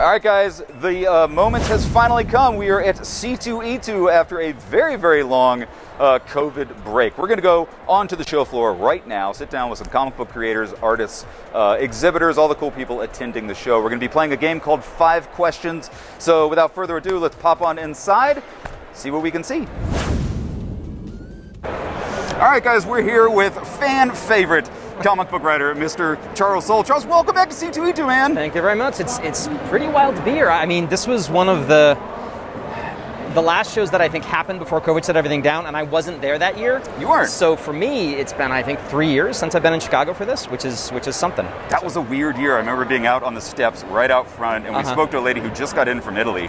All right, guys, the moment has finally come. We are at C2E2 after a very, very long COVID break. We're going to go onto the show floor right now, sit down with some comic book creators, artists, exhibitors, all the cool people attending the show. We're going to be playing a game called 5 Questions. So without further ado, let's pop on inside, see what we can see. All right, guys, we're here with fan favorite comic book writer, Mr. Charles Soule. Charles, welcome back to C2E2, man. Thank you very much. It's pretty wild to be here. I mean, this was one of the last shows that I think happened before COVID shut everything down, and I wasn't there that year. You weren't. So for me, it's been, I think, 3 years since I've been in Chicago for this, which is something. That was a weird year. I remember being out on the steps right out front, and we spoke to a lady who just got in from Italy.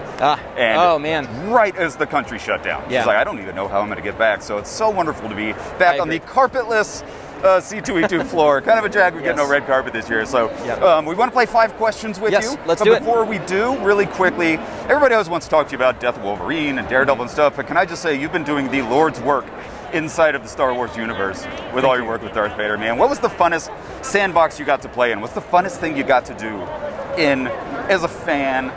And oh, man. Right as the country shut down. Yeah. She's like, I don't even know how I'm going to get back. So it's so wonderful to be back on the carpetless C2E2 floor. Kind of a drag we get no red carpet this year. So we want to play 5 questions with you. Let's do it. Before we do, really quickly, everybody always wants to talk to you about Death of Wolverine and Daredevil and stuff, but can I just say, you've been doing the Lord's work inside of the Star Wars universe with all your work with Darth Vader, man. What was the funnest sandbox you got to play in? What's the funnest thing you got to do as a fan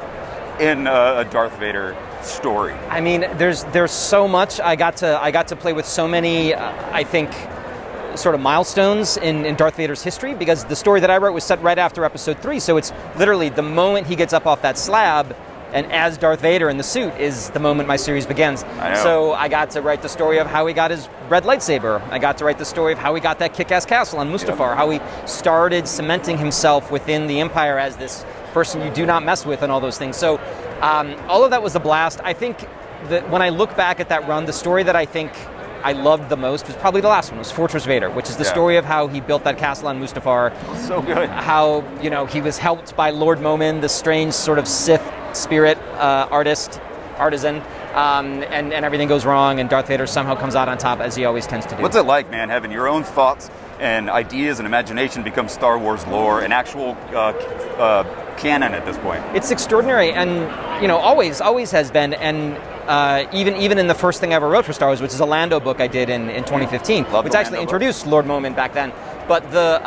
in a Darth Vader story? I mean, there's so much. I got to play with so many, I think, sort of milestones in Darth Vader's history, because the story that I wrote was set right after Episode 3, so it's literally the moment he gets up off that slab and as Darth Vader in the suit is the moment my series begins. So I got to write the story of how he got his red lightsaber. I got to write the story of how he got that kick-ass castle on Mustafar, how he started cementing himself within the Empire as this person you do not mess with and all those things. So all of that was a blast. I think that when I look back at that run, the story that I think I loved the most was probably the last one, was Fortress Vader, which is the story of how he built that castle on Mustafar. So good. How, he was helped by Lord Momin, the strange sort of Sith spirit artisan, and everything goes wrong, and Darth Vader somehow comes out on top, as he always tends to do. What's it like, man, having your own thoughts and ideas and imagination become Star Wars lore and actual canon at this point? It's extraordinary, and always has been, and even in the first thing I ever wrote for Star Wars, which is a Lando book I did in 2015, which actually introduced Lord Momin back then. But the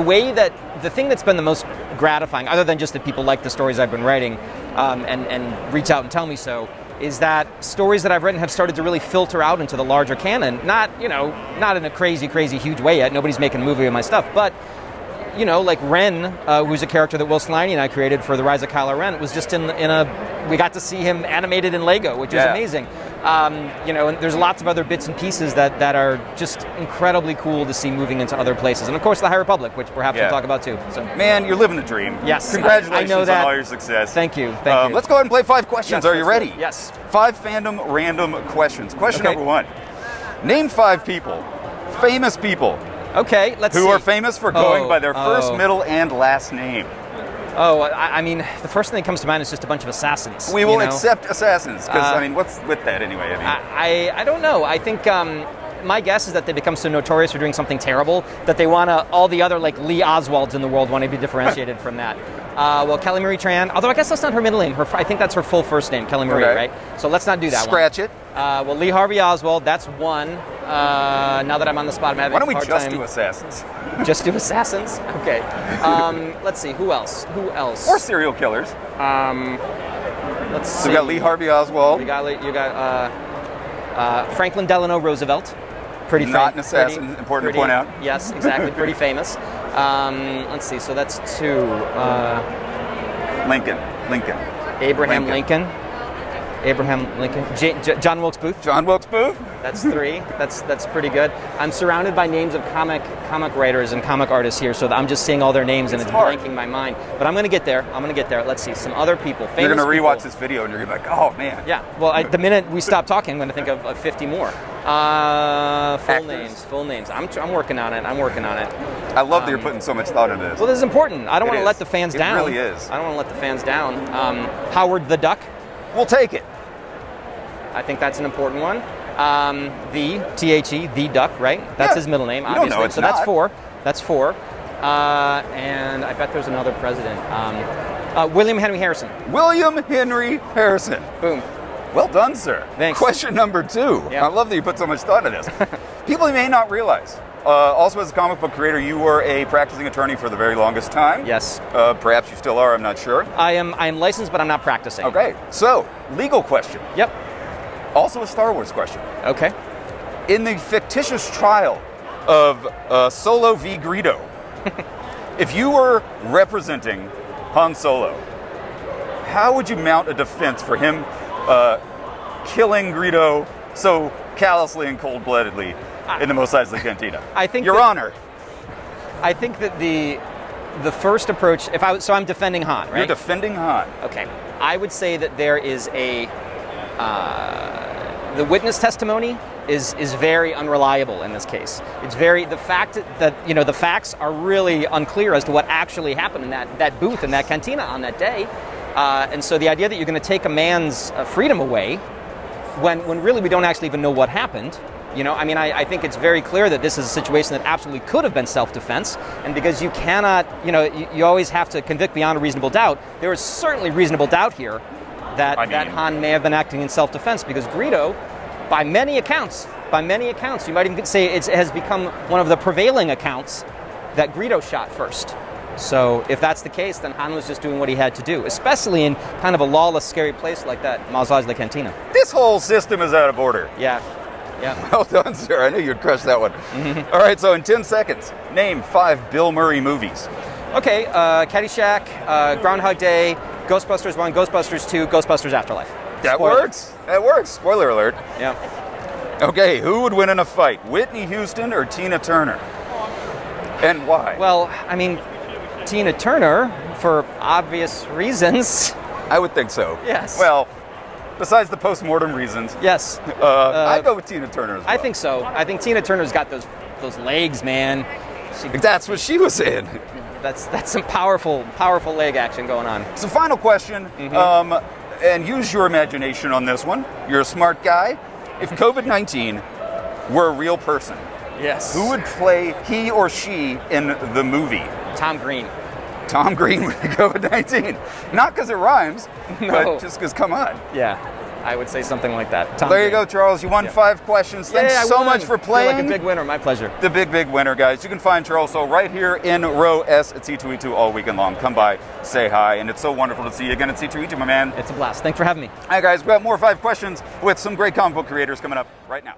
way that the thing that's been the most gratifying, other than just that people like the stories I've been writing and reach out and tell me so, is that stories that I've written have started to really filter out into the larger canon. Not in a crazy huge way yet. Nobody's making a movie of my stuff, but like Ren, who's a character that Will Sliney and I created for The Rise of Kylo Ren, it was just we got to see him animated in Lego, which was amazing. And there's lots of other bits and pieces that are just incredibly cool to see moving into other places. And of course, the High Republic, which perhaps we'll talk about too. So. Man, you're living the dream. Yes. Congratulations I know that. on all your success. Thank you. Let's go ahead and play 5 questions. Are you ready? Yes. 5 fandom random questions. Question number 1. Name 5 people, famous people, okay, let's see. Who are famous for going by their first, middle, and last name. I mean, the first thing that comes to mind is just a bunch of assassins. We will accept assassins, because, what's with that anyway? I don't know. I think my guess is that they become so notorious for doing something terrible that they want to, all the other, like, Lee Oswalds in the world want to be differentiated from that. Well, Kelly Marie Tran, although I guess that's not her middle name. I think that's her full first name, Kelly Marie, right? So let's not do that Scratch it. Well, Lee Harvey Oswald, that's one. Now that I'm on the spot, I'm having Why don't we a hard just time. do assassins? Just do assassins? Okay. Let's see, who else? Or serial killers. Let's see. So we got Lee Harvey Oswald. You got Franklin Delano Roosevelt. Pretty famous. Not an assassin, important to point out. Yes, exactly, pretty famous. Let's see, so that's 2. Lincoln. Abraham Lincoln. John Wilkes Booth. John Wilkes Booth. That's 3. That's pretty good. I'm surrounded by names of comic writers and comic artists here, so I'm just seeing all their names and it's blanking my mind. But I'm going to get there. Let's see, some other people. Famous You're going to rewatch people. this video and you're going to be like, oh man. Yeah. Well, the minute we stop talking, I'm going to think of 50 more. Full names. I'm working on it. I love that you're putting so much thought into this. Well, this is important. I don't want to let the fans down. It really is. I don't want to let the fans down. Howard the Duck. We'll take it. I think that's an important one. The Duck, right? That's his middle name, obviously. No, it's so not. That's 4. And I bet there's another president. William Henry Harrison. William Henry Harrison. Boom. Well done, sir. Thanks. Question number 2. Yeah. I love that you put so much thought into this. People may not realize Also, as a comic book creator, you were a practicing attorney for the very longest time. Yes. Perhaps you still are, I'm not sure. I am licensed, but I'm not practicing. Okay, so, legal question. Yep. Also a Star Wars question. Okay. In the fictitious trial of Solo v. Greedo, if you were representing Han Solo, how would you mount a defense for him killing Greedo so callously and cold-bloodedly in the Mos Eisley Cantina? I think Your Honor. I think that the first approach, so I'm defending Han, right? You're defending Han. Okay. I would say that there is the witness testimony is very unreliable in this case. It's the fact that the facts are really unclear as to what actually happened in that booth in that cantina on that day. And so the idea that you're going to take a man's freedom away when really we don't actually even know what happened, I think it's very clear that this is a situation that absolutely could have been self-defense, and because you cannot, you always have to convict beyond a reasonable doubt, there is certainly reasonable doubt here that Han may have been acting in self-defense, because Greedo, by many accounts, you might even say it has become one of the prevailing accounts that Greedo shot first. So if that's the case, then Han was just doing what he had to do, especially in kind of a lawless, scary place like that, Mos Eisley Cantina. This whole system is out of order. Yeah. Well done, sir. I knew you'd crush that one. Mm-hmm. All right, so in 10 seconds, name 5 Bill Murray movies. Okay, Caddyshack, Groundhog Day, Ghostbusters 1, Ghostbusters 2, Ghostbusters Afterlife. That works. That works. Spoiler alert. Yeah. Okay, who would win in a fight, Whitney Houston or Tina Turner? And why? Well, Tina Turner, for obvious reasons. I would think so. Yes. Well, besides the post-mortem reasons. Yes. I'd go with Tina Turner as well. I think so. I think Tina Turner's got those legs, man. That's what she was saying. That's some powerful leg action going on. So final question, and use your imagination on this one. You're a smart guy. If COVID-19 were a real person, yes, who would play he or she in the movie? Tom Green. Tom Green with COVID-19. Not because it rhymes, but just because, come on. Yeah, I would say something like that. Well, there you go, Charles. You won 5 questions. Thanks so much for playing. Feel like a big winner. My pleasure. The big winner, guys. You can find Charles Soule right here in row S at C2E2 all weekend long. Come by, say hi, and it's so wonderful to see you again at C2E2, my man. It's a blast. Thanks for having me. All right, guys. We've got more 5 questions with some great comic book creators coming up right now.